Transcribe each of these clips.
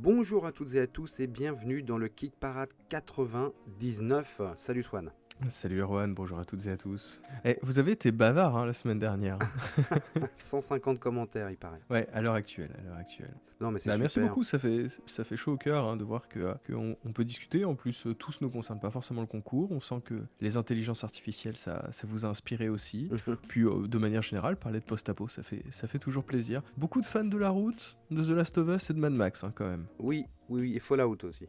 Bonjour à toutes et à tous et bienvenue dans le Kick Parade 99. Salut Swan. Salut Erwan, bonjour à toutes et à tous. Vous avez été bavard la semaine dernière. 150 commentaires, il paraît. Ouais, à l'heure actuelle. Non, mais c'est Merci super. beaucoup, ça fait chaud au cœur de voir qu'on peut discuter. En plus, tous ne concernent pas forcément le concours. On sent que les intelligences artificielles, ça vous a inspiré aussi. Puis, de manière générale, parler de post-apo, ça fait toujours plaisir. Beaucoup de fans de la route, de The Last of Us et de Mad Max, quand même. Oui, et Fallout aussi.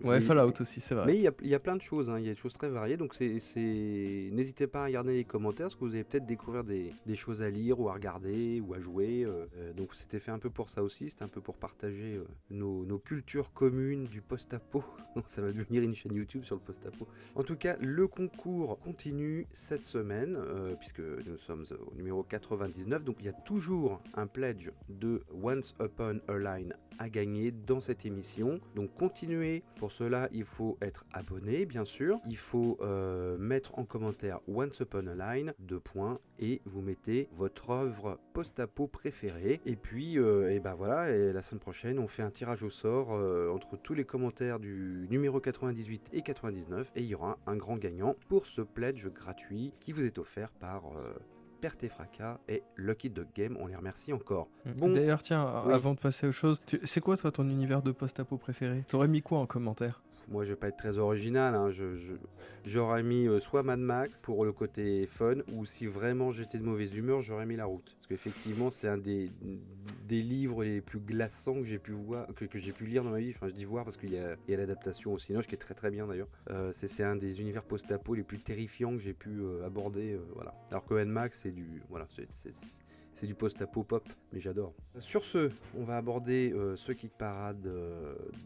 Ouais, Fallout aussi, c'est vrai. Mais il y a plein de choses, il y a des choses très variées, donc n'hésitez pas à regarder les commentaires, parce que vous allez peut-être découvrir des choses à lire ou à regarder ou à jouer. Donc c'était fait un peu pour ça aussi, c'était un peu pour partager nos cultures communes du post-apo. Donc ça va devenir une chaîne YouTube sur le post-apo. En tout cas, le concours continue cette semaine, puisque nous sommes au numéro 99, donc il y a toujours un pledge de Once Upon a Line à gagner dans cette émission. Donc continuez, pour cela il faut être abonné bien sûr, il faut mettre en commentaire Once Upon a Line, 2 points, et vous mettez votre œuvre post-apo préférée, et puis et ben voilà, et la semaine prochaine on fait un tirage au sort entre tous les commentaires du numéro 98 et 99, et il y aura un grand gagnant pour ce pledge gratuit qui vous est offert par Perte et Fracas et Lucky Dog Game, on les remercie encore. Bon, d'ailleurs, tiens, oui. avant de passer aux choses, c'est quoi toi ton univers de post-apo préféré? T'aurais mis quoi en commentaire? Moi, je vais pas être très original, hein. J'aurais mis soit Mad Max pour le côté fun, ou si vraiment j'étais de mauvaise humeur, j'aurais mis La Route. Parce qu'effectivement, c'est un des livres les plus glaçants que j'ai pu voir, que j'ai pu lire dans ma vie. Enfin, je dis voir parce qu'il y a l'adaptation au Cinoche qui est très très bien d'ailleurs. C'est un des univers post-apo les plus terrifiants que j'ai pu aborder. Voilà. Alors que Mad Max, c'est du post-apo pop, mais j'adore. Sur ce, on va aborder ce Kick Parade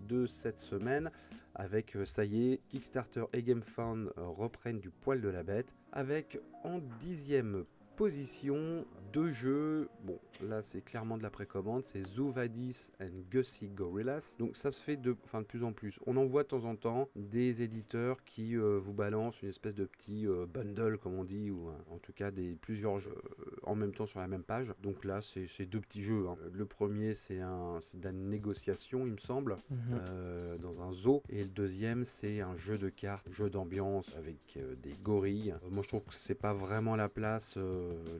de cette semaine avec, ça y est, Kickstarter et GameFound reprennent du poil de la bête, avec en 10e position 2 jeux. Bon, là c'est clairement de la précommande, c'est Zoo Vadis and Gussie Gorillas. Donc ça se fait de plus en plus. On en voit de temps en temps des éditeurs qui vous balancent une espèce de petit bundle comme on dit, ou en tout cas plusieurs jeux en même temps sur la même page. Donc là c'est 2 petits jeux. Le premier c'est de la négociation il me semble, dans un zoo, et le deuxième c'est un jeu de cartes, jeu d'ambiance avec des gorilles. Moi je trouve que c'est pas vraiment la place,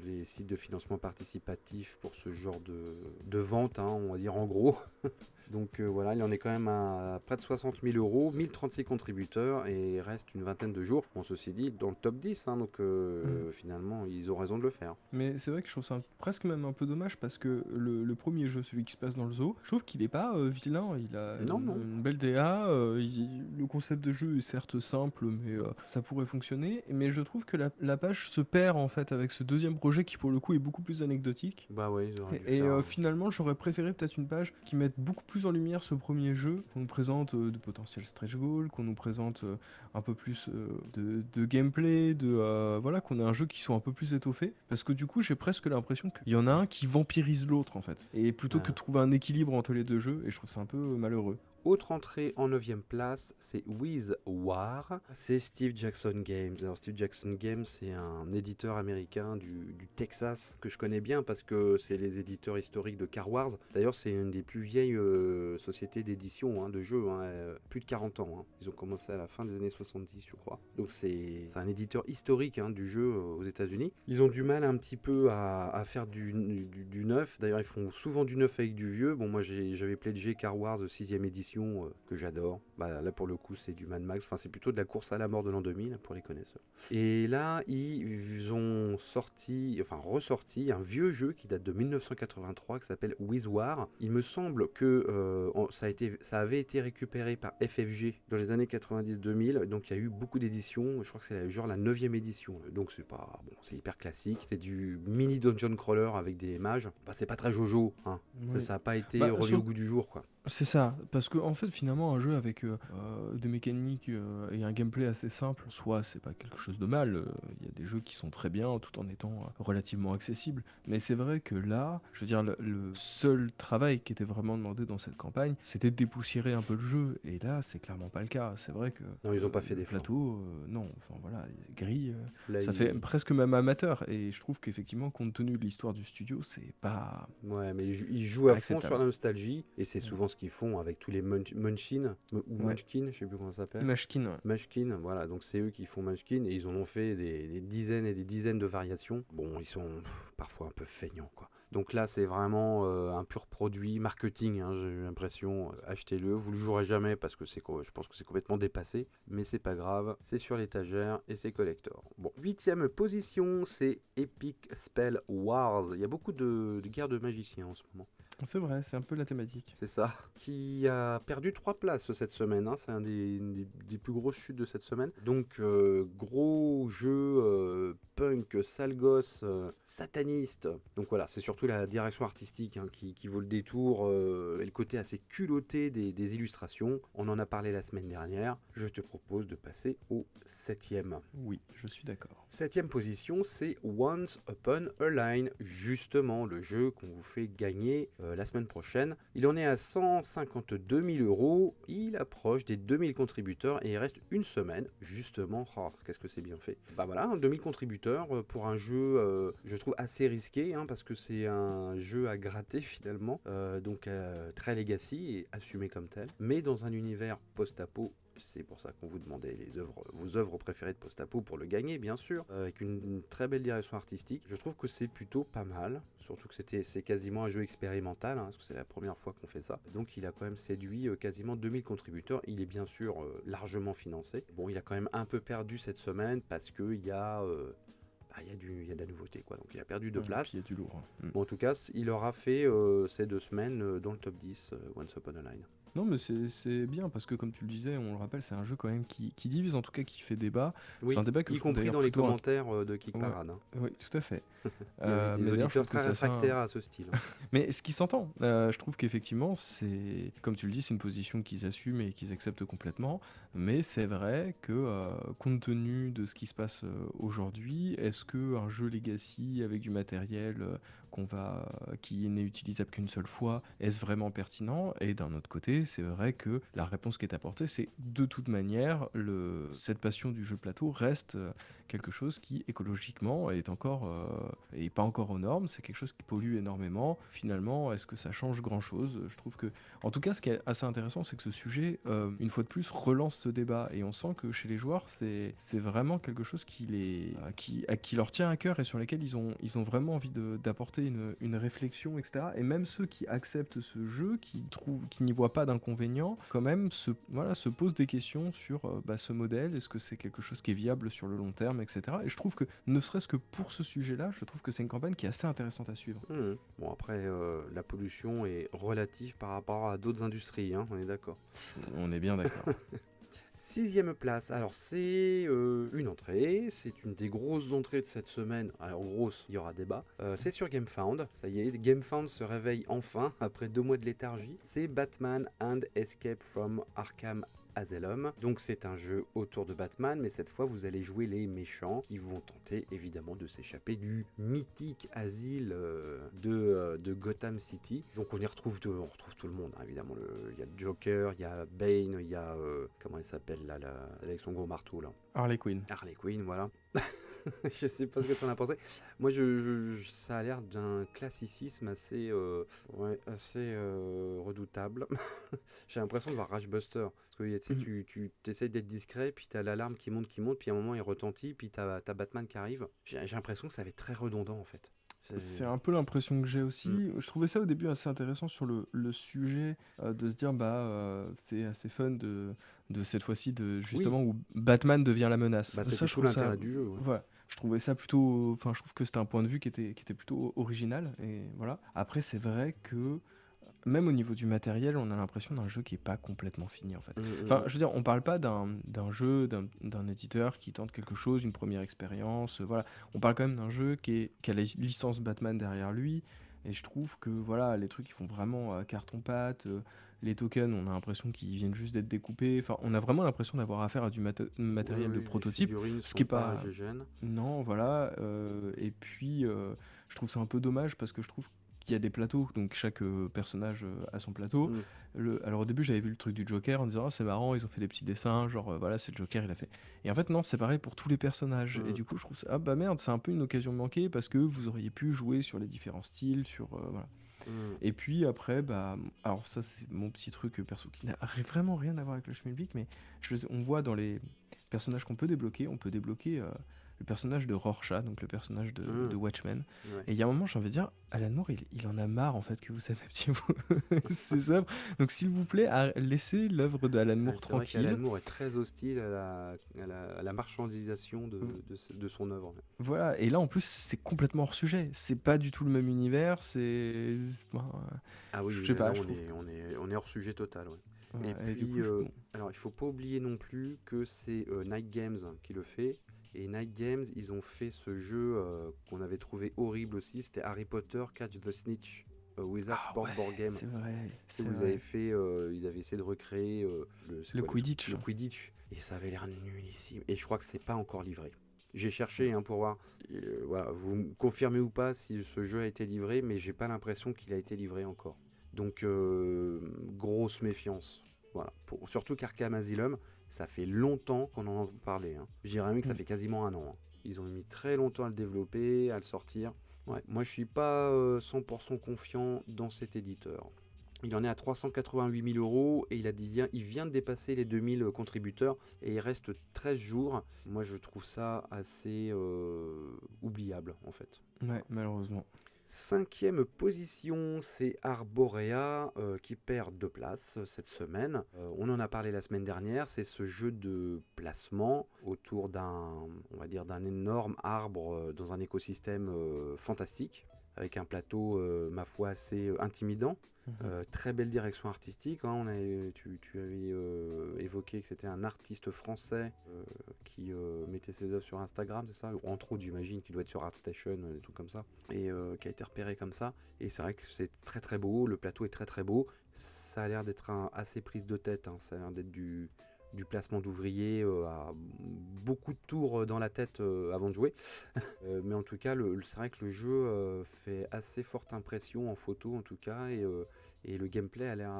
les sites de financement participatif, pour ce genre de vente, on va dire en gros. Donc voilà, il en est quand même à près de 60 000 euros, 1036 contributeurs, et il reste une vingtaine de jours. Bon, ceci dit, dans le top 10, donc finalement, ils ont raison de le faire. Mais c'est vrai que je trouve ça presque même un peu dommage, parce que le premier jeu, celui qui se passe dans le zoo, je trouve qu'il est pas vilain, il a une belle DA, le concept de jeu est certes simple, mais ça pourrait fonctionner, mais je trouve que la page se perd en fait avec ce deuxième projet qui pour le coup est beaucoup plus anecdotique. Bah oui, ils auraient dû et faire... finalement j'aurais préféré peut-être une page qui mette beaucoup plus en lumière ce premier jeu, qu'on nous présente de potentiels stretch goals, qu'on nous présente un peu plus de gameplay, voilà, qu'on ait un jeu qui soit un peu plus étoffé, parce que du coup j'ai presque l'impression qu'il y en a un qui vampirise l'autre en fait, et plutôt que de trouver un équilibre entre les deux jeux, et je trouve ça un peu malheureux. Autre entrée en 9e place, c'est With War, c'est Steve Jackson Games. Alors Steve Jackson Games, c'est un éditeur américain du Texas que je connais bien parce que c'est les éditeurs historiques de Car Wars. D'ailleurs, c'est une des plus vieilles sociétés d'édition de jeux, plus de 40 ans. Ils ont commencé à la fin des années 70, je crois. Donc c'est un éditeur historique du jeu aux États-Unis. Ils ont du mal un petit peu à faire du neuf. D'ailleurs, ils font souvent du neuf avec du vieux. Bon, moi j'avais pledgé Car Wars 6e édition, que j'adore. Là pour le coup c'est du Mad Max, c'est plutôt de la course à la mort de l'an 2000 pour les connaisseurs. Et là ils ont ressorti un vieux jeu qui date de 1983 qui s'appelle With War. Il me semble que ça avait été récupéré par FFG dans les années 90-2000, donc il y a eu beaucoup d'éditions, je crois que c'est genre la 9e édition, donc c'est hyper classique, c'est du mini dungeon crawler avec des mages. C'est pas très Jojo, oui. Ça a pas été remis au goût du jour, quoi. C'est ça, parce que en fait finalement un jeu avec des mécaniques et un gameplay assez simple, soit c'est pas quelque chose de mal, il y a des jeux qui sont très bien tout en étant relativement accessibles. Mais c'est vrai que là, je veux dire, le seul travail qui était vraiment demandé dans cette campagne, c'était de dépoussiérer un peu le jeu. Et là, c'est clairement pas le cas. C'est vrai que Non, ils ont pas fait le d'effort. plateau, non, enfin voilà, les grilles, Là, ça fait presque même amateur. Et je trouve qu'effectivement, compte tenu de l'histoire du studio, Ouais, mais ils c'est jouent pas à fond sur acceptable. la nostalgie, et c'est Ouais. souvent ce qu'ils font avec tous les Munchkin, ou Ouais. Munchkin, je sais plus comment ça s'appelle. Mashkin, ouais. Munchkin, voilà, donc c'est eux qui font Munchkin, et ils en ont fait des dizaines et des dizaines de variations. Bon, ils sont parfois un peu feignants, quoi. Donc là, c'est vraiment un pur produit marketing, hein, j'ai eu l'impression. Achetez-le, vous le jouerez jamais parce que je pense que c'est complètement dépassé, mais c'est pas grave, c'est sur l'étagère et c'est collector. Bon, 8e position, c'est Epic Spell Wars. Il y a beaucoup de guerres de magiciens en ce moment. C'est vrai, c'est un peu la thématique. C'est ça. Qui a perdu 3 places cette semaine, hein. C'est un des plus grosses chutes de cette semaine. Donc, gros jeu punk, sale gosse, sataniste. Donc voilà, c'est surtout la direction artistique, hein, qui vaut le détour, et le côté assez culotté des illustrations. On en a parlé la semaine dernière. Je te propose de passer au 7e. Oui, je suis d'accord. 7e position, c'est Once Upon a Line, justement le jeu qu'on vous fait gagner la semaine prochaine. Il en est à 152 000 €, il approche des 2000 contributeurs et il reste une semaine, justement. Oh, qu'est-ce que c'est bien fait. Bah voilà, 2000 contributeurs pour un jeu, je trouve assez risqué, hein, parce que c'est un jeu à gratter finalement, donc très legacy et assumé comme tel, mais dans un univers post-apo. C'est pour ça qu'on vous demandait vos œuvres préférées de post-apo pour le gagner, bien sûr, avec une très belle direction artistique. Je trouve que c'est plutôt pas mal, surtout que c'est quasiment un jeu expérimental, hein, parce que c'est la première fois qu'on fait ça. Donc il a quand même séduit quasiment 2000 contributeurs. Il est bien sûr largement financé. Bon, il a quand même un peu perdu cette semaine parce qu'il y a... il y a de la nouveauté, quoi. Donc il a perdu de place. Il y a du lourd. Hein. Bon, en tout cas, il aura fait ces 2 semaines dans le top 10 Once Upon a Line. Non, mais c'est bien parce que, comme tu le disais, on le rappelle, c'est un jeu quand même qui divise, en tout cas qui fait débat. Oui, C'est un débat que y je trouve compris d'ailleurs dans les plutôt commentaires de Kick Ouais. Parade, hein. Oui, tout à fait. Il y avait Mais des d'ailleurs, je auditeurs trouve que très c'est assez réfractaires à ce style. Mais ce qui s'entend, je trouve qu'effectivement, c'est comme tu le dis, c'est une position qu'ils assument et qu'ils acceptent complètement. Mais c'est vrai que, compte tenu de ce qui se passe aujourd'hui, est-ce qu'un jeu Legacy avec du matériel qui n'est utilisable qu'une seule fois, est-ce vraiment pertinent? Et d'un autre côté, c'est vrai que la réponse qui est apportée, c'est de toute manière, cette passion du jeu plateau reste quelque chose qui écologiquement est pas encore aux normes, c'est quelque chose qui pollue énormément. Finalement, est-ce que ça change grand-chose? Je trouve que, en tout cas, ce qui est assez intéressant, c'est que ce sujet, une fois de plus, relance ce débat, et on sent que chez les joueurs, c'est vraiment quelque chose qui leur tient à cœur et sur lesquels ils ont vraiment envie d'apporter une réflexion, etc. Et même ceux qui acceptent ce jeu, qui n'y voient pas d'inconvénient, quand même se posent des questions sur ce modèle. Est-ce que c'est quelque chose qui est viable sur le long terme, etc. Et je trouve que, ne serait-ce que pour ce sujet-là, je trouve que c'est une campagne qui est assez intéressante à suivre. Bon, après, la pollution est relative par rapport à d'autres industries, hein, on est d'accord. On est bien d'accord. 6e place, alors c'est une entrée, c'est une des grosses entrées de cette semaine. Alors grosse, il y aura débat. C'est sur GameFound, ça y est, GameFound se réveille enfin après 2 mois de léthargie. C'est Batman and Escape from Arkham Asylum. Donc c'est un jeu autour de Batman, mais cette fois vous allez jouer les méchants qui vont tenter évidemment de s'échapper du mythique asile de Gotham City. Donc on retrouve tout le monde, hein, évidemment. Il y a Joker, il y a Bane, il y a comment elle s'appelle là, avec son gros marteau là. Harley Quinn. Harley Quinn, voilà. Je sais pas ce que tu en as pensé. Moi, ça a l'air d'un classicisme assez redoutable. J'ai l'impression de voir Rushbuster. Parce que tu essayes d'être discret, puis t'as l'alarme qui monte, puis à un moment il retentit, puis t'as Batman qui arrive. J'ai l'impression que ça va être très redondant en fait. C'est un peu l'impression que j'ai aussi. Je trouvais ça au début assez intéressant sur le sujet, de se dire c'est assez fun de cette fois-ci justement où Batman devient la menace. Bah, Ça, c'est je tout trouve ça, l'intérêt du jeu. Ouais. ouais, je trouvais ça plutôt, enfin je trouve que c'était un point de vue qui était plutôt original, et voilà. Après c'est vrai que même au niveau du matériel, on a l'impression d'un jeu qui est pas complètement fini en fait. Enfin, je veux dire, on parle pas d'un jeu, d'un éditeur qui tente quelque chose, une première expérience, voilà. On parle quand même d'un jeu qui a la licence Batman derrière lui, Et je trouve que voilà, les trucs ils font vraiment carton-pâte. Les tokens, on a l'impression qu'ils viennent juste d'être découpés. Enfin, on a vraiment l'impression d'avoir affaire à du Oui, matériel de oui, les prototype, figurines ce qui sont est pas pas. GGN. Non, voilà. Et puis, je trouve ça un peu dommage parce que je trouve qu'il y a des plateaux, donc chaque personnage a son plateau. Mm. Alors au début, j'avais vu le truc du Joker en disant ah, c'est marrant, ils ont fait des petits dessins, genre voilà, c'est le Joker, il a fait. Et en fait, non, c'est pareil pour tous les personnages. Et Mm. du coup, je trouve ça, ah bah merde, c'est un peu une occasion manquée parce que vous auriez pu jouer sur les différents styles, sur. Voilà. Mm. Et puis après, bah, alors ça, c'est mon petit truc perso qui n'a vraiment rien à voir avec le Schmilblick, mais on voit dans les personnages qu'on peut débloquer, on peut débloquer le personnage de Rorschach, donc le personnage de Mm. Watchmen. Ouais. Et il y a un moment, j'ai envie de dire, Alan Moore, il en a marre en fait que vous adaptiez ses œuvres. Donc s'il vous plaît, laissez l'œuvre d'Alan Moore C'est vrai tranquille. qu'Alan Moore est très hostile à la marchandisation de son œuvre. Voilà, et là en plus, c'est complètement hors sujet. C'est pas du tout le même univers, enfin, Ah oui, je oui, sais là, pas, là, je on trouve. est hors sujet total. Ouais. Voilà, Et et du puis, coup, bon. alors il faut pas oublier non plus que c'est Night Games qui le fait. Et Night Games, ils ont fait ce jeu qu'on avait trouvé horrible aussi. C'était Harry Potter Catch the Snitch, Wizard Ah Sport ouais, Board Game. c'est vrai, C'est c'est où ils vrai. avaient fait, ils avaient essayé de recréer c'est Le quoi, Quidditch. le Quidditch. Et ça avait l'air nulissime. Et je crois que c'est pas encore livré. J'ai cherché pour voir. Voilà, vous me confirmez ou pas si ce jeu a été livré, mais j'ai pas l'impression qu'il a été livré encore. Donc grosse méfiance. Voilà. Surtout qu'Arkham Asylum, ça fait longtemps qu'on en entend parler. Hein. Je dirais même que ça fait quasiment un an. Hein. Ils ont mis très longtemps à le développer, à le sortir. Ouais, moi je suis pas 100% confiant dans cet éditeur. Il en est à 388 000 € et il vient de dépasser les 2000 contributeurs et il reste 13 jours. Moi je trouve ça assez oubliable en fait. Ouais, malheureusement. 5e position, c'est Arborea qui perd 2 places cette semaine. On en a parlé la semaine dernière, c'est ce jeu de placement autour on va dire d'un énorme arbre dans un écosystème fantastique, avec un plateau, ma foi, assez intimidant. Très belle direction artistique. Hein. Tu avais évoqué que c'était un artiste français qui mettait ses œuvres sur Instagram, c'est ça? Entre autres, j'imagine qu'il doit être sur ArtStation, des trucs comme ça, et qui a été repéré comme ça. Et c'est vrai que c'est très très beau, le plateau est très très beau. Ça a l'air d'être assez prise de tête, hein. Ça a l'air d'être du placement d'ouvriers à beaucoup de tours dans la tête avant de jouer. Mais en tout cas, c'est vrai que le jeu fait assez forte impression en photo en tout cas, et le gameplay a l'air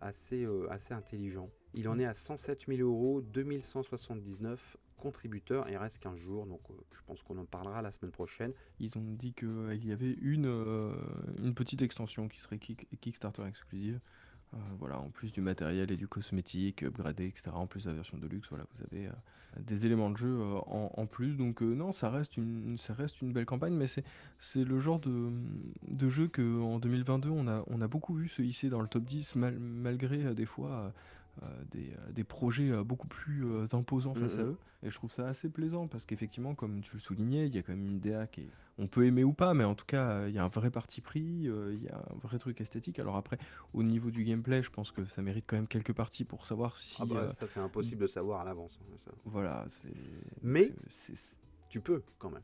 assez intelligent. Il en est à 107 000 €, 2179 contributeurs, et il reste 15 jours, donc je pense qu'on en parlera la semaine prochaine. Ils ont dit qu'il y avait une petite extension qui serait Kickstarter exclusive. Voilà, en plus du matériel et du cosmétique upgradé, etc. En plus de la version Deluxe, voilà, vous avez des éléments de jeu en plus. Donc non, ça reste une belle campagne, mais c'est le genre de jeu qu'en 2022, on a beaucoup vu se hisser dans le top 10, malgré des fois des projets beaucoup plus imposants face à eux. Et je trouve ça assez plaisant parce qu'effectivement, comme tu le soulignais, il y a quand même une DA on peut aimer ou pas, mais en tout cas, il y a un vrai parti pris, il y a un vrai truc esthétique. Alors après, au niveau du gameplay, je pense que ça mérite quand même quelques parties pour savoir si... Ça, c'est impossible de savoir à l'avance. Hein, ça. Voilà, Mais tu peux quand même.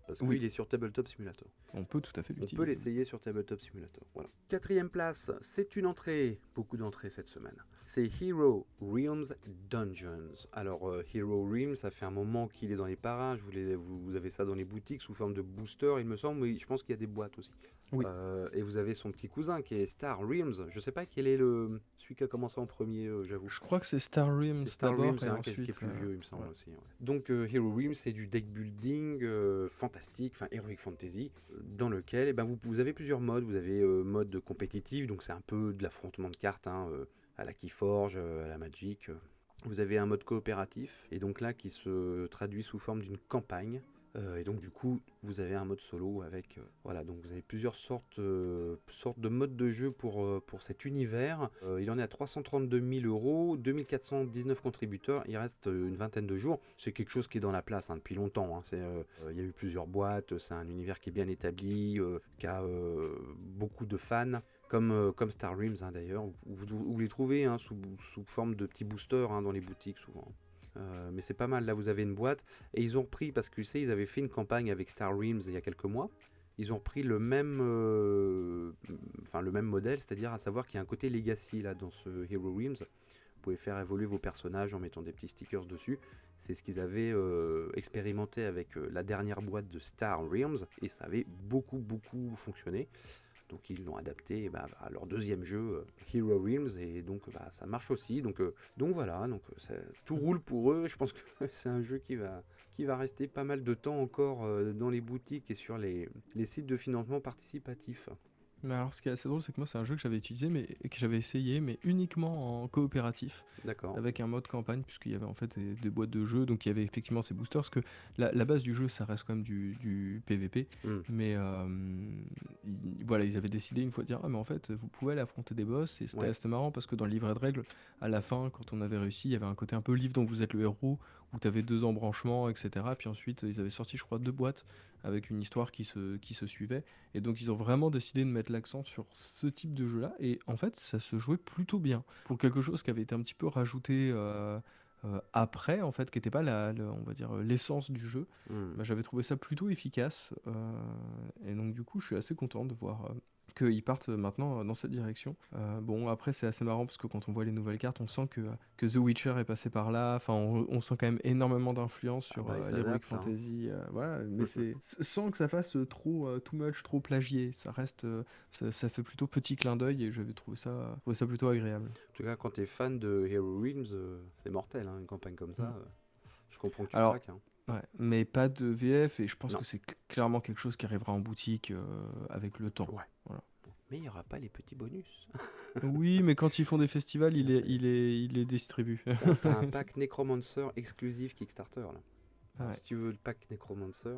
Parce Oui. qu'il est sur Tabletop Simulator. On peut tout à fait l'utiliser. On peut l'essayer sur Tabletop Simulator. Voilà. 4e place, c'est une entrée. Beaucoup d'entrées cette semaine. C'est Hero Realms Dungeons. Alors, Hero Realms, ça fait un moment qu'il est dans les parages. Vous avez ça dans les boutiques sous forme de booster, il me semble. Mais je pense qu'il y a des boîtes aussi. Oui. Et vous avez son petit cousin qui est Star Realms. Je sais pas quel est celui qui a commencé en premier, j'avoue. Je crois que c'est Star Realms d'abord et ensuite... qui est plus vieux, il me semble aussi. Ouais. Donc, Hero Realms, c'est du deck building fantastique, enfin Heroic Fantasy, dans lequel vous avez plusieurs modes. Vous avez mode compétitif, donc c'est un peu de l'affrontement de cartes, hein, à la Keyforge, à la Magic. Vous avez un mode coopératif, et donc là qui se traduit sous forme d'une campagne. Et donc du coup, vous avez un mode solo avec... voilà, donc vous avez plusieurs sortes de modes de jeu pour cet univers. Il en est à 332 000 €, 2419 contributeurs, il reste une vingtaine de jours. C'est quelque chose qui est dans la place depuis longtemps. Hein. Il y a eu plusieurs boîtes, c'est un univers qui est bien établi, qui a beaucoup de fans. Comme Star Realms d'ailleurs, où vous les trouvez sous forme de petits boosters dans les boutiques souvent. Mais c'est pas mal, là vous avez une boîte, et ils ont repris parce que ils avaient fait une campagne avec Star Realms il y a quelques mois, ils ont repris le même modèle, c'est-à-dire à savoir qu'il y a un côté legacy là dans ce Hero Realms. Vous pouvez faire évoluer vos personnages en mettant des petits stickers dessus. C'est ce qu'ils avaient expérimenté avec la dernière boîte de Star Realms et ça avait beaucoup fonctionné. Donc ils l'ont adapté à leur deuxième jeu Hero Realms et donc ça marche aussi. Donc voilà, tout roule pour eux. Je pense que c'est un jeu qui va rester pas mal de temps encore dans les boutiques et sur les sites de financement participatif. Mais alors, ce qui est assez drôle, c'est que moi, c'est un jeu que j'avais utilisé, mais que j'avais essayé, mais uniquement en coopératif, D'accord. avec un mode campagne, puisqu'il y avait en fait des boîtes de jeux, donc il y avait effectivement ces boosters, parce que la base du jeu, ça reste quand même du PVP, mais voilà, ils avaient décidé une fois de dire, ah mais en fait, vous pouvez aller affronter des boss, et c'était marrant, parce que dans le livret de règles, à la fin, quand on avait réussi, il y avait un côté un peu livre dont vous êtes le héros, où tu avais 2 embranchements, etc. Puis ensuite, ils avaient sorti, je crois, 2 boîtes avec une histoire qui se suivait. Et donc, ils ont vraiment décidé de mettre l'accent sur ce type de jeu-là. Et en fait, ça se jouait plutôt bien. Pour quelque chose qui avait été un petit peu rajouté après, en fait, qui n'était pas on va dire, l'essence du jeu, j'avais trouvé ça plutôt efficace. Et donc, du coup, je suis assez content de voir qu'ils partent maintenant dans cette direction. Bon, après, c'est assez marrant parce que quand on voit les nouvelles cartes, on sent que The Witcher est passé par là. Enfin, on sent quand même énormément d'influence sur l'Heroic Fantasy. Voilà, mais c'est sans que ça fasse trop too much, trop plagié. Ça reste, ça fait plutôt petit clin d'œil et j'avais trouvé ça plutôt agréable. En tout cas, quand tu es fan de Hero Realms, c'est mortel, hein, une campagne comme ça. Je comprends que tu Alors, craques. Hein. Ouais, mais pas de VF et je pense que c'est clairement quelque chose qui arrivera en boutique avec le temps. Ouais. Voilà. Mais il n'y aura pas les petits bonus. Oui, mais quand ils font des festivals, ils les distribuent. T'as un pack Necromancer exclusif Kickstarter là. Alors, si tu veux le pack Necromancer,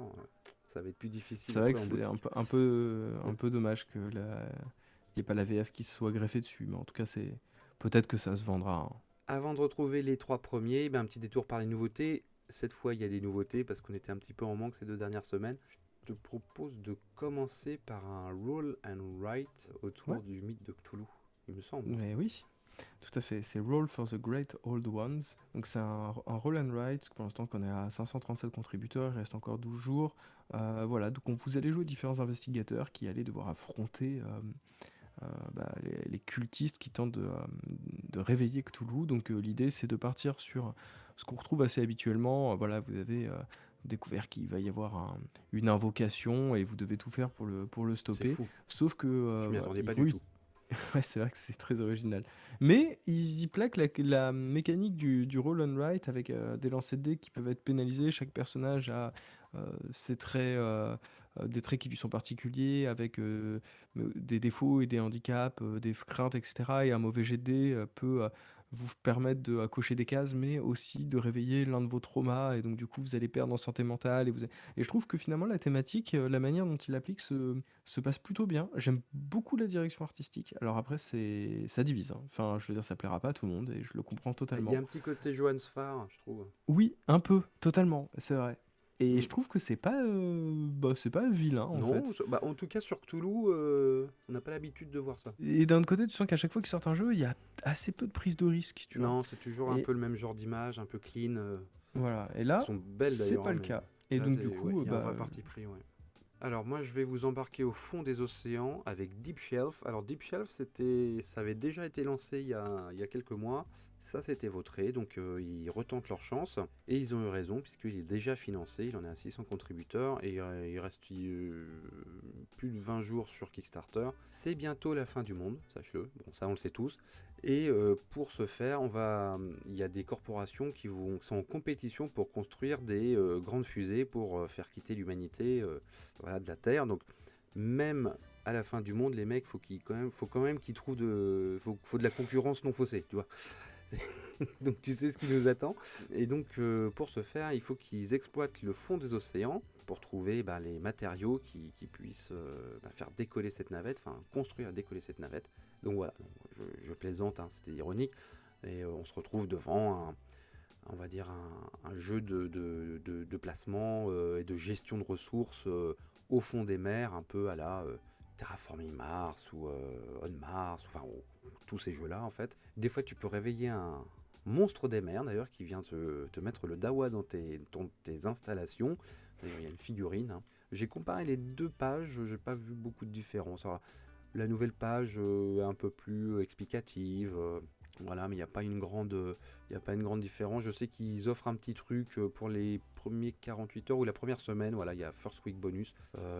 ça va être plus difficile. C'est vrai que c'est un peu dommage que il n'y ait pas la VF qui se soit greffée dessus, mais en tout cas, peut-être que ça se vendra. Hein. Avant de retrouver les 3 premiers, un petit détour par les nouveautés. Cette fois, il y a des nouveautés parce qu'on était un petit peu en manque ces 2 dernières semaines. Je te propose de commencer par un roll and write autour du mythe de Cthulhu, il me semble. Mais oui, tout à fait. C'est Roll for the Great Old Ones. Donc c'est un roll and write. Pour l'instant, qu'on est à 537 contributeurs, il reste encore 12 jours. Voilà, donc vous allez jouer différents investigateurs qui allaient devoir affronter les cultistes qui tentent de réveiller Cthulhu. Donc l'idée, c'est de partir sur ce qu'on retrouve assez habituellement. Voilà, vous avez découvert qu'il va y avoir une invocation et vous devez tout faire pour le stopper. C'est fou. Sauf que je m'y attendais pas du tout. Ouais, c'est vrai que c'est très original. Mais ils y plaquent la mécanique du roll and write avec des lancers de dés qui peuvent être pénalisés. Chaque personnage a ses traits, des traits qui lui sont particuliers, avec des défauts et des handicaps, des craintes, etc. Et un mauvais jet de dés peut vous permettre de cocher des cases, mais aussi de réveiller l'un de vos traumas. Et donc, du coup, vous allez perdre en santé mentale. Et je trouve que finalement, la thématique, la manière dont il l'applique se passe plutôt bien. J'aime beaucoup la direction artistique. Alors après, ça divise. Hein. Enfin, je veux dire, ça plaira pas à tout le monde et je le comprends totalement. Il y a un petit côté Johan Sfar, je trouve. Oui, un peu, totalement, c'est vrai. Et je trouve que c'est pas vilain en fait. En tout cas sur Cthulhu, on n'a pas l'habitude de voir ça. Et d'un autre côté, tu sens qu'à chaque fois qu'ils sortent un jeu, il y a assez peu de prise de risque. Tu vois. Non, c'est toujours un peu le même genre d'image, un peu clean. Voilà, et là, sont belles, c'est pas le cas. Et là, donc du coup, il y a un vrai parti pris, ouais. Alors moi, je vais vous embarquer au fond des océans avec Deep Shelf. Alors Deep Shelf, ça avait déjà été lancé il y a quelques mois. Ça, c'était votré, donc ils retentent leur chance. Et ils ont eu raison, puisqu'il est déjà financé. Il en est à 600 contributeurs et il reste plus de 20 jours sur Kickstarter. C'est bientôt la fin du monde, sache-le. Bon, ça, on le sait tous. Et pour ce faire, il y a des corporations qui sont en compétition pour construire des grandes fusées pour faire quitter l'humanité de la Terre. Donc, même à la fin du monde, les mecs, faut quand même qu'ils trouvent faut de la concurrence non faussée, tu vois. Donc tu sais ce qui nous attend. Et donc pour ce faire, il faut qu'ils exploitent le fond des océans pour trouver les matériaux qui puissent faire décoller cette navette, enfin construire et décoller cette navette. Donc voilà, je plaisante, hein, c'était ironique. Et on se retrouve devant un jeu de placement et de gestion de ressources au fond des mers, un peu à la Terraforming Mars ou On Mars, enfin tous ces jeux-là en fait. Des fois tu peux réveiller monstre des mers d'ailleurs qui vient te mettre le dawa dans tes installations. D'ailleurs, il y a une figurine, hein. J'ai comparé les deux pages, j'ai pas vu beaucoup de différence. Alors, la nouvelle page est un peu plus explicative, voilà, mais il y a pas une grande différence. Je sais qu'ils offrent un petit truc pour les premiers 48 heures ou la première semaine. Voilà, il y a First Week Bonus.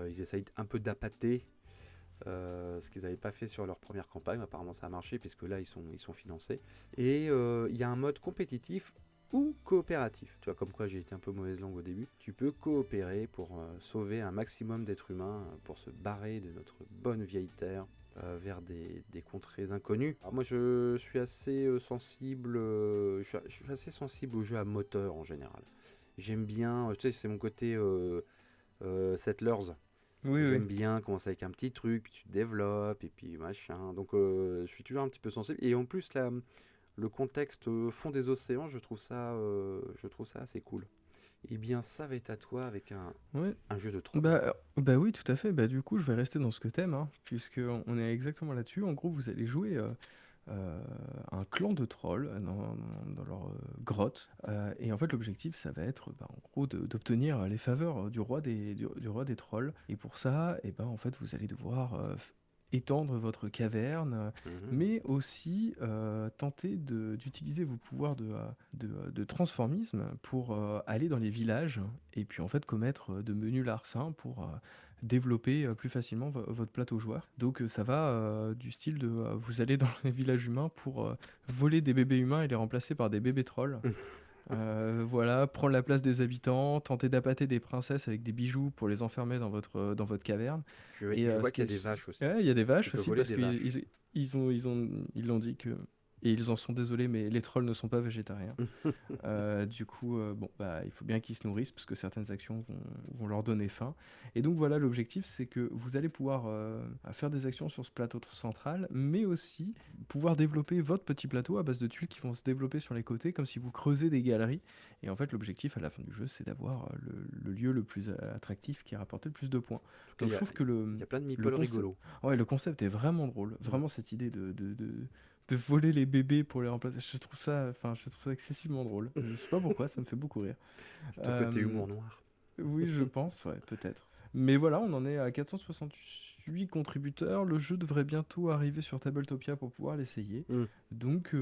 Ils essayent un peu d'appâter ce qu'ils n'avaient pas fait sur leur première campagne. Apparemment, ça a marché puisque là, ils sont financés. Et il y a un mode compétitif ou coopératif. Tu vois, comme quoi j'ai été un peu mauvaise langue au début. Tu peux coopérer pour sauver un maximum d'êtres humains, pour se barrer de notre bonne vieille terre vers des contrées inconnues. Alors moi, je suis assez sensible. Je suis assez sensible aux jeux à moteur en général. J'aime bien. Tu sais, c'est mon côté Settlers. Oui, oui. J'aime bien commencer avec un petit truc, puis tu te développes, et puis machin. Donc je suis toujours un petit peu sensible. Et en plus, là, le contexte fond des océans, je trouve ça assez cool. Eh bien, ça va être à toi avec Ouais. un jeu de troll. Bah oui, tout à fait. Bah du coup, je vais rester dans ce que t'aimes, hein, puisque on est exactement là-dessus. En gros, vous allez jouer euh, un clan de trolls dans leur grotte. Et en fait, l'objectif, ça va être, bah, en gros, d'obtenir les faveurs du roi des trolls. Et pour ça, et ben, en fait, vous allez devoir étendre votre caverne, Mhm. mais aussi tenter d'utiliser vos pouvoirs de transformisme pour aller dans les villages et puis en fait commettre de menus larcins pour développer plus facilement votre plateau joueur. Donc ça va du style de vous allez dans les villages humains pour voler des bébés humains et les remplacer par des bébés trolls. Voilà, prendre la place des habitants, tenter d'appâter des princesses avec des bijoux pour les enfermer dans votre caverne. Et Je vois ce qui qu'il y est... a des vaches aussi. Ouais, il y a des Tu vaches peux aussi voler parce des vaches. ils l'ont dit que... Et ils en sont désolés, mais les trolls ne sont pas végétariens. Du coup, bon, bah, il faut bien qu'ils se nourrissent parce que certaines actions vont leur donner faim. Et donc voilà, l'objectif, c'est que vous allez pouvoir faire des actions sur ce plateau central, mais aussi pouvoir développer votre petit plateau à base de tuiles qui vont se développer sur les côtés, comme si vous creusez des galeries. Et en fait, l'objectif à la fin du jeu, c'est d'avoir le lieu le plus attractif qui rapporte le plus de points. En tout cas, Donc je trouve que il y a plein de le meeples concept, rigolos. ouais, le concept est vraiment drôle. Mm. Vraiment cette idée de voler les bébés pour les remplacer. Je trouve ça excessivement drôle. Je sais pas pourquoi, ça me fait beaucoup rire. C'est ton côté Euh, humour noir. oui, je pense, ouais, peut-être. Mais voilà, on en est à 468 contributeurs. Le jeu devrait bientôt arriver sur Tabletopia pour pouvoir l'essayer. Mm. Donc,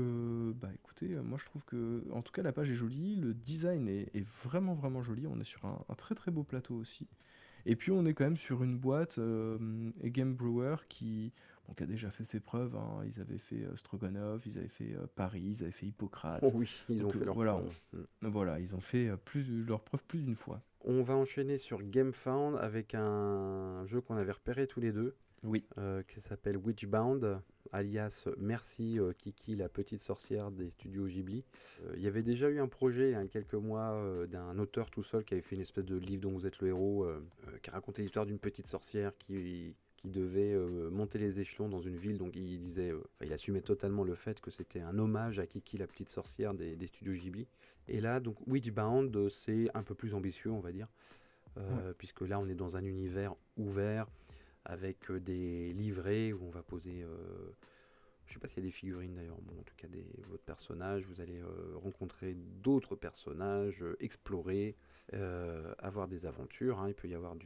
bah écoutez, moi je trouve que, en tout cas, la page est jolie, le design est vraiment vraiment joli. On est sur un très très beau plateau aussi. Et puis on est quand même sur une boîte Game Brewer qui a déjà fait ses preuves, hein. Ils avaient fait Stroganov, ils avaient fait Paris, ils avaient fait Oh Hippocrate. oui, ils ont Donc fait leur voilà, preuve. Mm. voilà, ils ont fait leurs preuves plus d'une fois. On va enchaîner sur GameFound avec un jeu qu'on avait repéré tous les deux, Oui. qui s'appelle Witchbound, alias Merci Kiki, la petite sorcière des studios Ghibli. Il y avait déjà eu un projet il y a quelques mois d'un auteur tout seul qui avait fait une espèce de livre dont vous êtes le héros, qui racontait l'histoire d'une petite sorcière qui devait monter les échelons dans une ville. Donc il disait, il assumait totalement le fait que c'était un hommage à Kiki, la petite sorcière des studios Ghibli. Et là, donc Witchbound, c'est un peu plus ambitieux, on va dire, Ouais. puisque là, on est dans un univers ouvert avec des livrets où on va poser. Je sais pas s'il y a des figurines d'ailleurs, bon, en tout cas votre personnage, vous allez rencontrer d'autres personnages, explorer, avoir des aventures, hein, il peut y avoir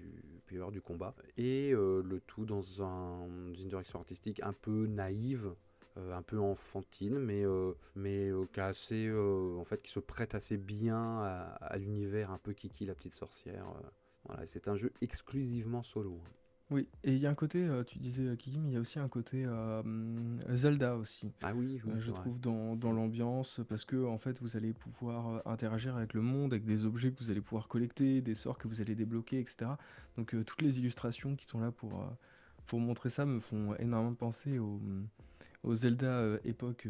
du combat, et le tout dans une direction artistique un peu naïve, un peu enfantine, mais qui, en fait, qui se prête assez bien à l'univers un peu Kiki la petite sorcière. Voilà, c'est un jeu exclusivement solo. Oui, et il y a un côté, tu disais Kiki, mais il y a aussi un côté Zelda aussi. Ah oui, oui, c'est Je vrai. trouve dans l'ambiance, parce que en fait vous allez pouvoir interagir avec le monde, avec des objets que vous allez pouvoir collecter, des sorts que vous allez débloquer, etc. Donc toutes les illustrations qui sont là pour montrer ça me font énormément penser au Zelda époque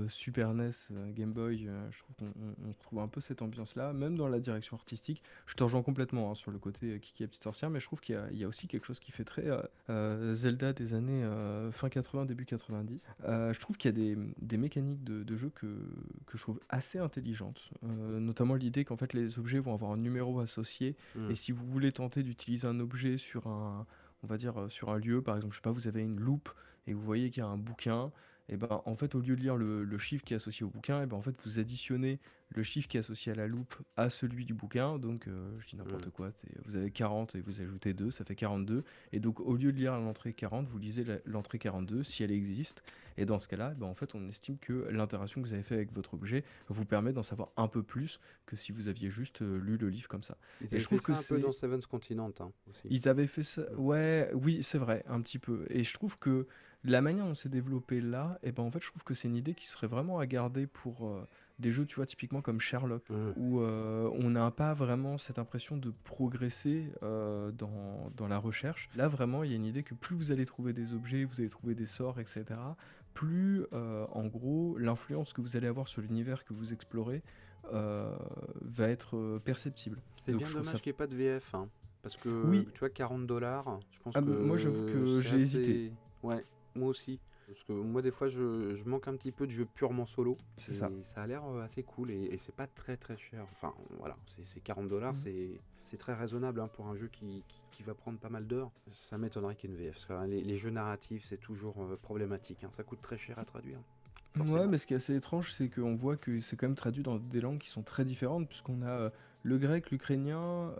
Super NES, Game Boy. Je trouve qu'on retrouve un peu cette ambiance-là, même dans la direction artistique. Je te rejoins complètement hein, sur le côté Kiki la petite sorcière, mais je trouve qu'il y a aussi quelque chose qui fait très Zelda des années fin 80, début 90. Je trouve qu'il y a des mécaniques de jeu que je trouve assez intelligentes, notamment l'idée qu'en fait les objets vont avoir un numéro associé, Mm. et si vous voulez tenter d'utiliser un objet sur un, on va dire, sur un lieu, par exemple, je sais pas, vous avez une loupe et vous voyez qu'il y a un bouquin, et ben en fait, au lieu de lire le chiffre qui est associé au bouquin, et ben en fait, vous additionnez le chiffre qui est associé à la loupe à celui du bouquin. Donc, je dis Hmm. n'importe quoi, vous avez 40 et vous ajoutez 2, ça fait 42. Et donc, au lieu de lire l'entrée 40, vous lisez l'entrée 42 si elle existe. Et dans ce cas-là, ben en fait, on estime que l'interaction que vous avez fait avec votre objet vous permet d'en savoir un peu plus que si vous aviez juste lu le livre comme ça. Ils Et avaient je fait trouve que ça un peu dans c'est Seven's Continent hein, aussi. ils avaient fait ça, Hmm. ouais, oui, c'est vrai, un petit peu. Et je trouve que la manière dont c'est développé là, et ben en fait, je trouve que c'est une idée qui serait vraiment à garder pour des jeux, tu vois, typiquement comme Sherlock, Hmm. où on n'a pas vraiment cette impression de progresser dans la recherche. Là, vraiment, il y a une idée que plus vous allez trouver des objets, vous allez trouver des sorts, etc., plus, en gros, l'influence que vous allez avoir sur l'univers que vous explorez va être perceptible. C'est Donc bien je trouve ça... dommage qu'il n'y ait pas de VF, hein, parce que Oui, tu vois, $40, je pense moi j'avoue que que c'est j'ai hésité. assez. Ouais, moi aussi. Parce que moi, des fois, je manque un petit peu de jeux purement solo. C'est ça. Et ça a l'air assez cool. Et c'est pas très très cher. Enfin, voilà, c'est $40, Mhm. c'est très raisonnable hein, pour un jeu qui va prendre pas mal d'heures. Ça m'étonnerait qu'il y ait une VF. Parce que hein, les jeux narratifs, c'est toujours problématique. Hein. Ça coûte très cher à traduire, Ouais, forcément. mais ce qui est assez étrange, c'est qu'on voit que c'est quand même traduit dans des langues qui sont très différentes, puisqu'on a le grec, l'ukrainien,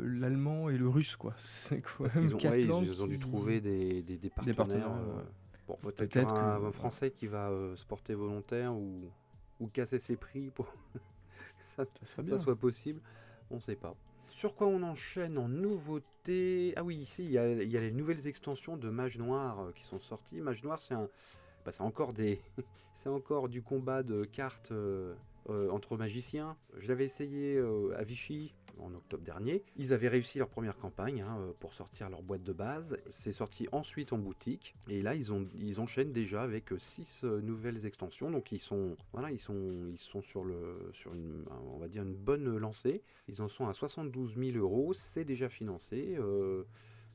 l'allemand et le russe, quoi. C'est quand Parce même qu'ils ont, ouais, quatre langues ils ont dû trouver des des partenaires. partenariats. Bon, peut-être qu'il y Peut-être aura que... un Français qui va se porter volontaire ou casser ses prix pour que ça, ça serait ça bien. soit possible. On ne sait pas. Sur quoi on enchaîne en nouveauté? Ah oui, ici, il y a les nouvelles extensions de Mage Noir qui sont sorties. Mage Noir, c'est encore c'est encore du combat de cartes entre magiciens. Je l'avais essayé à Vichy en octobre dernier. Ils avaient réussi leur première campagne hein, pour sortir leur boîte de base. C'est sorti ensuite en boutique. Et là, ils enchaînent déjà avec 6 nouvelles extensions. Donc voilà, ils sont sur on va dire une bonne lancée. Ils en sont à 72 000 euros. C'est déjà financé.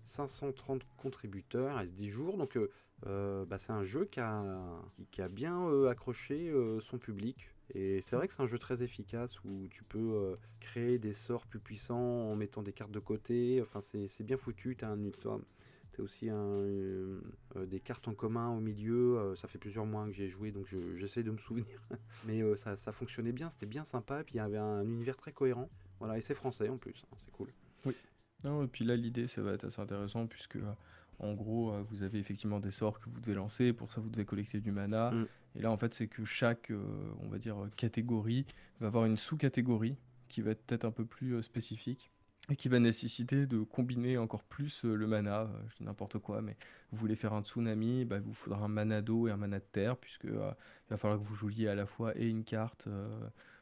530 contributeurs, reste 10 jours. Donc c'est un jeu qui a bien accroché son public. Et c'est vrai que c'est un jeu très efficace où tu peux créer des sorts plus puissants en mettant des cartes de côté. Enfin, c'est bien foutu. Tu as aussi des cartes en commun au milieu. Ça fait plusieurs mois que j'ai joué, donc j'essaie de me souvenir. Mais ça fonctionnait bien, c'était bien sympa. Et puis il y avait un univers très cohérent. Voilà, et c'est français en plus, hein, c'est cool. Oui. Non, et puis là, l'idée, ça va être assez intéressant, puisque en gros, vous avez effectivement des sorts que vous devez lancer. Pour ça, vous devez collecter du mana. Mm. Et là, en fait, c'est que chaque, on va dire, catégorie va avoir une sous-catégorie qui va être peut-être un peu plus spécifique et qui va nécessiter de combiner encore plus le mana. Je dis n'importe quoi, mais vous voulez faire un tsunami, bah, il vous faudra un mana d'eau et un mana de terre, puisque il va falloir que vous jouiez à la fois et une carte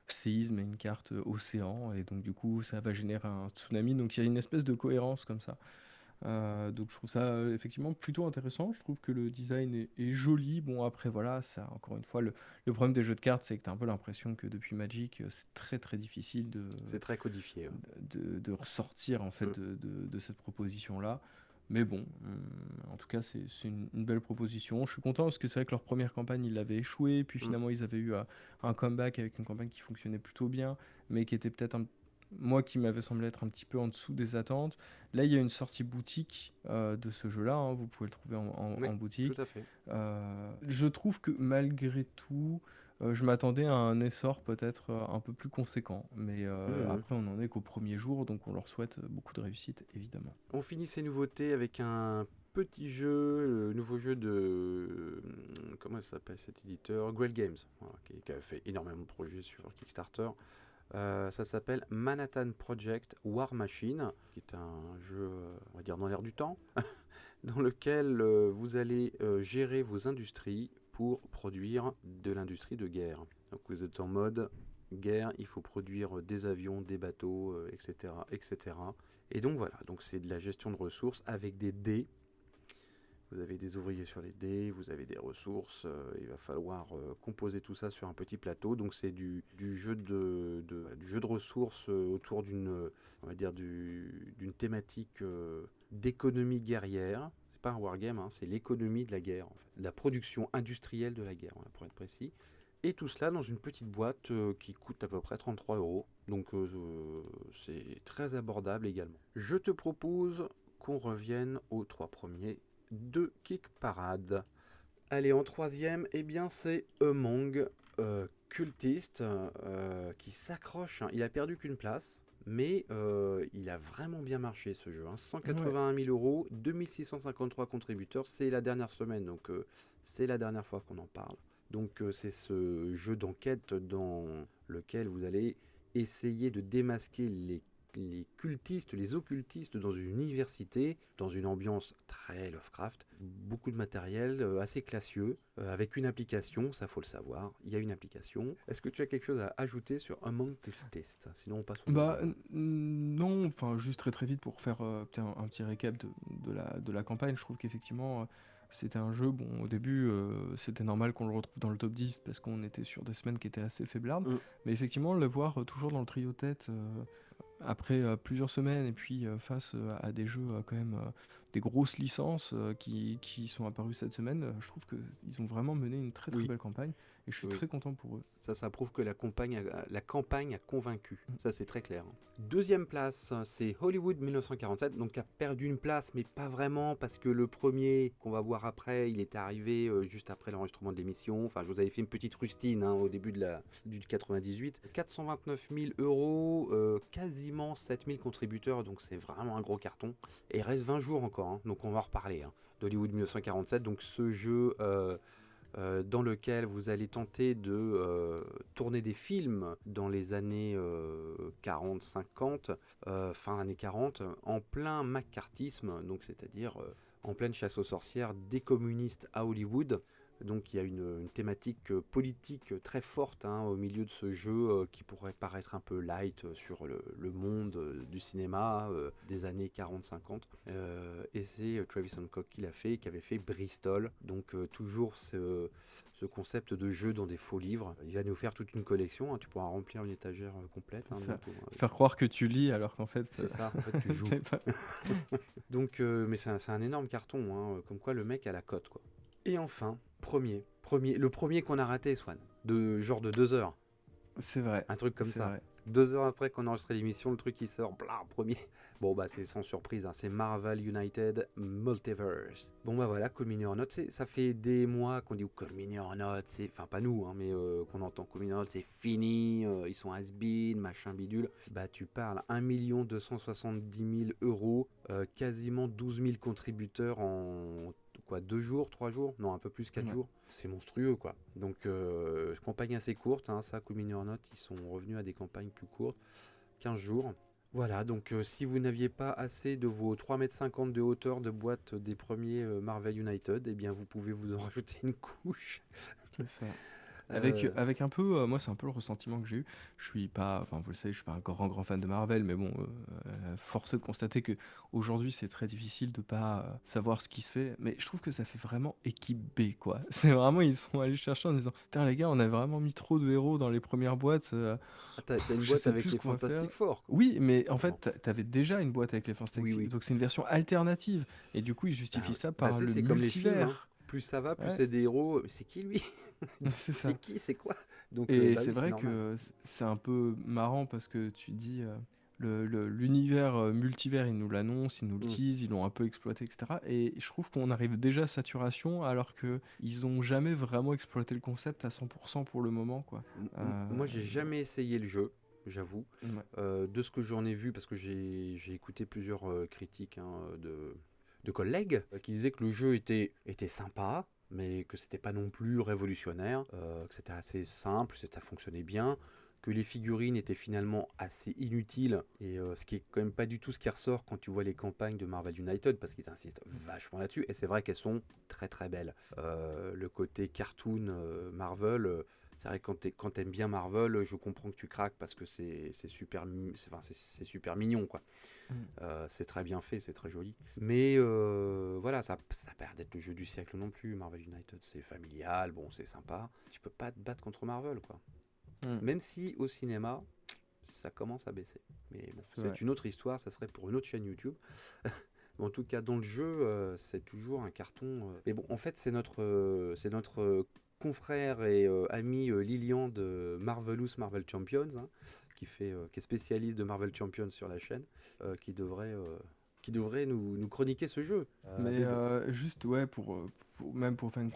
séisme et une carte océan, et donc du coup, ça va générer un tsunami. Donc il y a une espèce de cohérence comme ça. Donc je trouve ça effectivement plutôt intéressant. Je trouve que le design est joli. Bon, après voilà, ça encore une fois, le problème des jeux de cartes, c'est que tu as un peu l'impression que depuis Magic, c'est très très difficile C'est très codifié. Ouais. de ressortir en fait Mm. de cette proposition-là. Mais bon, en tout cas, c'est une belle proposition. Je suis content parce que c'est vrai que leur première campagne, ils l'avaient échoué. Puis Mm. finalement, ils avaient eu un comeback avec une campagne qui fonctionnait plutôt bien, mais qui était peut-être moi qui m'avait semblé être un petit peu en dessous des attentes. Là, il y a une sortie boutique de ce jeu-là, hein, vous pouvez le trouver Oui, en tout boutique. à fait. Je trouve que malgré tout, je m'attendais à un essor peut-être un peu plus conséquent. Mais Mm. après, on n'en est qu'au premier jour, donc on leur souhaite beaucoup de réussite, évidemment. On finit ces nouveautés avec un petit jeu, le nouveau jeu de. Comment ça s'appelle cet éditeur? Grail Games, voilà, qui a fait énormément de projets sur Kickstarter. Ça s'appelle Manhattan Project War Machine, qui est un jeu, on va dire, dans l'air du temps, dans lequel vous allez gérer vos industries pour produire de l'industrie de guerre. Donc vous êtes en mode guerre, il faut produire des avions, des bateaux, etc., etc. Et donc voilà, donc c'est de la gestion de ressources avec des dés. Vous avez des ouvriers sur les dés, vous avez des ressources, il va falloir composer tout ça sur un petit plateau. Donc c'est du jeu du jeu de ressources autour on va dire d'une thématique d'économie guerrière. C'est pas un wargame, hein, c'est l'économie de la guerre, en fait. La production industrielle de la guerre, voilà, pour être précis. Et tout cela dans une petite boîte qui coûte à peu près 33 euros. Donc c'est très abordable également. Je te propose qu'on revienne aux 3 premiers de Kick Parade. Allez, en troisième, eh bien c'est Among Cultist qui s'accroche, hein. Il a perdu qu'une place, mais il a vraiment bien marché ce jeu, hein. Ouais. 181 000 euros, 2653 contributeurs, c'est la dernière semaine, donc c'est la dernière fois qu'on en parle. Donc c'est ce jeu d'enquête dans lequel vous allez essayer de démasquer les cultistes, les occultistes dans une université, dans une ambiance très Lovecraft, beaucoup de matériel assez classieux, avec une application, ça faut le savoir, il y a une application. Est-ce que tu as quelque chose à ajouter sur Among Cultists? Sinon on passe au Bah deuxième. non, enfin juste très très vite pour faire un petit récap de la campagne. Je trouve qu'effectivement c'était un jeu, bon au début c'était normal qu'on le retrouve dans le top 10 parce qu'on était sur des semaines qui étaient assez faiblardes, Mm. mais effectivement le voir toujours dans le trio tête après plusieurs semaines et puis face à des jeux quand même des grosses licences qui sont apparues cette semaine, je trouve qu'ils ont vraiment mené une très très Oui, belle campagne et je suis oui. très content pour eux. Ça prouve que la campagne a convaincu. Ça, c'est très clair. Deuxième place, c'est Hollywood 1947, donc qui a perdu une place, mais pas vraiment, parce que le premier qu'on va voir après, il est arrivé juste après l'enregistrement de l'émission. Enfin, je vous avais fait une petite rustine au début du 98. 429 000 euros, quasiment 7 000 contributeurs, donc c'est vraiment un gros carton. Et il reste 20 jours encore, hein, donc on va en reparler, hein, d'Hollywood 1947. Donc ce jeu dans lequel vous allez tenter de tourner des films dans les années 40-50, fin années 40, en plein macartisme, donc c'est-à-dire en pleine chasse aux sorcières des communistes à Hollywood. Donc il y a une thématique politique très forte, hein, au milieu de ce jeu qui pourrait paraître un peu light sur le monde du cinéma des années 40-50. Et c'est Travis Hancock qui l'a fait, qui avait fait Bristol. Donc toujours ce concept de jeu dans des faux livres. Il va nous faire toute une collection, hein. Tu pourras remplir une étagère complète, hein, C'est ça. bientôt, hein. Faire croire que tu lis alors qu'en fait C'est ça, en fait tu joues. c'est pas... Donc, mais c'est un énorme carton, hein, comme quoi le mec a la cote, quoi. Et enfin, le premier qu'on a raté, Swan, de genre de 2 heures, C'est vrai, un truc comme c'est ça. vrai. 2 heures après qu'on a enregistré l'émission, le truc qui sort, blah, premier. Bon bah c'est sans surprise, hein, c'est Marvel United Multiverse. Bon bah voilà, Call Me Your Note, ça fait des mois qu'on dit Call Me Your Note, enfin pas nous, hein, mais qu'on entend Call Me Your Note, c'est fini, ils sont has-been, machin bidule. Bah tu parles 1 270 000 euros, quasiment 12 000 contributeurs en quoi, 2 jours, 3 jours, non un peu plus, 4 Ouais. jours, c'est monstrueux quoi. Donc campagne assez courte, hein, ça, Call Me Your Note, ils sont revenus à des campagnes plus courtes, 15 jours. Voilà, donc si vous n'aviez pas assez de vos 3,50 m de hauteur de boîte des premiers Marvel United, eh bien vous pouvez vous en rajouter une couche. C'est ça. Euh, Avec un peu, moi c'est un peu le ressentiment que j'ai eu. Je suis pas, enfin vous le savez, je suis pas un grand fan de Marvel, mais bon, force est de constater que aujourd'hui c'est très difficile de pas savoir ce qui se fait. Mais je trouve que ça fait vraiment équipe B, quoi. C'est vraiment, ils sont allés chercher en disant, putain les gars, on a vraiment mis trop de héros dans les premières boîtes. Ah, t'as une Je boîte sais avec plus ce les qu'on va faire. Fantastic Four, quoi. Oui, mais en Bon, fait, t'avais déjà une boîte avec les oui, Fantastic, oui. donc c'est une version alternative. Et du coup, ils justifient ça Bah, par le c'est comme les films, hein. multivers. Plus ça va, plus Ouais, c'est des héros. Mais c'est qui lui? c'est C'est ça. qui? C'est quoi? Donc Et bah c'est oui, c'est vrai normal. que c'est un peu marrant parce que tu te dis, l'univers multivers, ils nous l'annoncent, ils nous le Mm. teasent, ils l'ont un peu exploité, etc. Et je trouve qu'on arrive déjà à saturation alors que ils ont jamais vraiment exploité le concept à 100% pour le moment, quoi. Moi, j'ai jamais essayé le jeu, j'avoue. Ouais. De ce que j'en ai vu, parce que j'ai écouté plusieurs critiques, hein, de collègues qui disaient que le jeu était sympa, mais que c'était pas non plus révolutionnaire, que c'était assez simple, ça fonctionnait bien, que les figurines étaient finalement assez inutiles, et ce qui est quand même pas du tout ce qui ressort quand tu vois les campagnes de Marvel United, parce qu'ils insistent vachement là-dessus, et c'est vrai qu'elles sont très très belles. Le côté cartoon Marvel, c'est vrai que quand t'aimes bien Marvel, je comprends que tu craques parce que c'est super, c'est super mignon, quoi. Mm. C'est très bien fait, c'est très joli. Mais voilà, ça a pas l'air d'être le jeu du siècle non plus. Marvel United, c'est familial, bon, c'est sympa. Tu peux pas te battre contre Marvel, quoi. Mm. Même si au cinéma, ça commence à baisser. Mais bon, C'est vrai. c'est une autre histoire, ça serait pour une autre chaîne YouTube. Mais en tout cas, dans le jeu, c'est toujours un carton. Mais bon, en fait, c'est notre confrère et ami Lilian de Marvelous Marvel Champions, hein, qui est spécialiste de Marvel Champions sur la chaîne, qui devrait qui devrait nous chroniquer ce jeu. Mais Mais bon. juste, ouais, même pour faire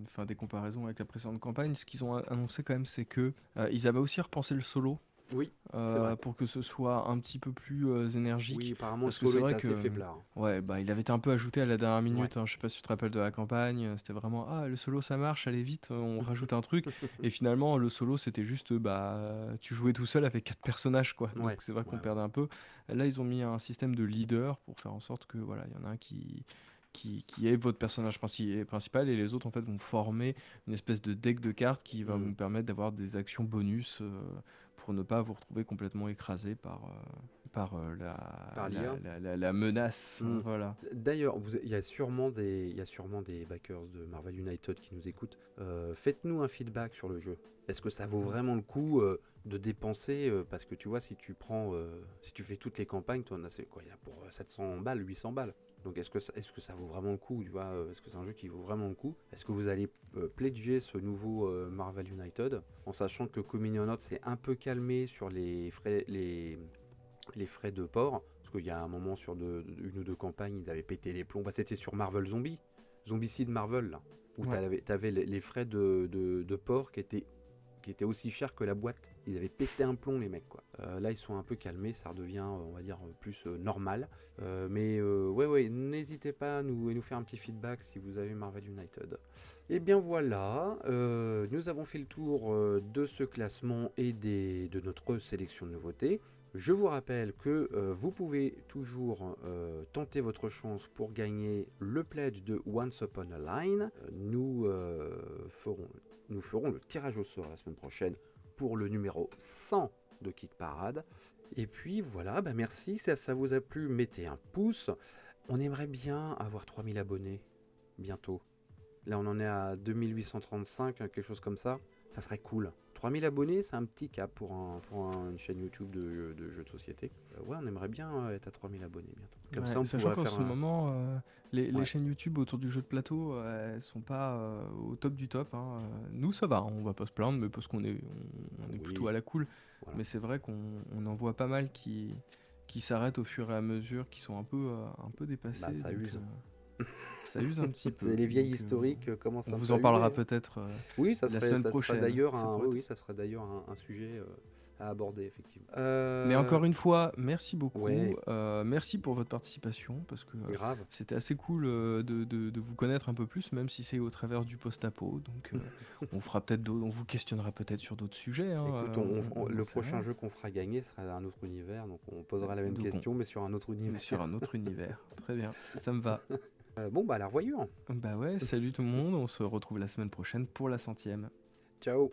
faire des comparaisons avec la précédente campagne, ce qu'ils ont annoncé quand même, c'est que ils avaient aussi repensé le solo Oui, c'est vrai. pour que ce soit un petit peu plus Oui, énergique. apparemment, le Parce que c'est solo vrai était que, assez faiblard. ouais, bah, il avait été un peu ajouté à la dernière Ouais. minute, hein. Je sais pas si tu te rappelles de la campagne, c'était vraiment, ah, le solo ça marche, allez vite, on rajoute un truc. Et finalement, le solo c'était juste, bah, tu jouais tout seul avec 4 personnages, quoi. Ouais, Donc c'est vrai qu'on ouais, ouais. perdait un peu. Là, ils ont mis un système de leader pour faire en sorte que, voilà, il y en a un qui est votre personnage principal et les autres en fait vont former une espèce de deck de cartes qui va Mm. vous permettre d'avoir des actions bonus pour ne pas vous retrouver complètement écrasé par Par l'IA. la menace. Mm. Voilà. D'ailleurs, il y a sûrement des backers de Marvel United qui nous écoutent. Faites-nous un feedback sur le jeu. Est-ce que ça vaut vraiment le coup de dépenser parce que tu vois, si tu fais toutes les campagnes, tu en as quoi, il y a pour 700 balles, 800 balles. Donc est-ce que ça vaut vraiment le coup, tu vois, est-ce que c'est un jeu qui vaut vraiment le coup? Est-ce que vous allez pledger ce nouveau Marvel United en sachant que Communionaut s'est un peu calmé sur les frais de port, parce qu'il y a un moment sur une ou deux campagnes, ils avaient pété les plombs. Bah, c'était sur Marvel Zombie, Zombicide Marvel, là, où Ouais. t'avais les frais de port qui étaient aussi chers que la boîte. Ils avaient pété un plomb, les mecs, quoi. Là, ils sont un peu calmés, ça redevient, on va dire, plus normal. Ouais, n'hésitez pas à nous faire un petit feedback si vous avez Marvel United. Et bien voilà, nous avons fait le tour de ce classement et de notre sélection de nouveautés. Je vous rappelle que vous pouvez toujours tenter votre chance pour gagner le pledge de Once Upon a Line. Nous ferons le tirage au sort la semaine prochaine pour le numéro 100 de Kick Parade. Et puis voilà, bah merci, si ça vous a plu, mettez un pouce. On aimerait bien avoir 3000 abonnés bientôt. Là on en est à 2835, quelque chose comme ça. Ça serait cool. 3000 abonnés, c'est un petit cap pour une chaîne YouTube de jeux de société. Ouais, on aimerait bien être à 3000 abonnés bientôt. Comme Ouais, ça, on sachant pourrait qu'en faire ce un... moment, les Ouais. chaînes YouTube autour du jeu de plateau, elles sont pas au top du top, hein. Nous, ça va, on va pas se plaindre, mais parce qu'on est, on est plutôt Oui, à la cool. voilà. Mais c'est vrai qu'on en voit pas mal qui s'arrêtent au fur et à mesure, qui sont un peu dépassés. Bah, ça donc, use. ça use un petit peu. C'est les vieilles Donc, historiques commencent on un vous peu en à parlera user, hein. peut-être Oui, la semaine ça serait prochaine. d'ailleurs Ça un, pourrait oui, être- ça serait d'ailleurs un sujet à aborder, effectivement. Mais encore une fois, merci beaucoup. Ouais, Merci pour votre participation, parce que grave. c'était assez cool de vous connaître un peu plus, même si c'est au travers du post-apo. Donc on fera peut-être on vous questionnera peut-être sur d'autres sujets, hein, Écoute, on le n'en sait prochain rien. jeu qu'on fera gagner sera un autre univers, donc on posera la même Donc question, mais sur un autre mais univers. sur un autre univers. Très bien, ça me va. Bon, bah, à la revoyure. Bah ouais, salut tout le monde, on se retrouve la semaine prochaine pour la 100e. Ciao.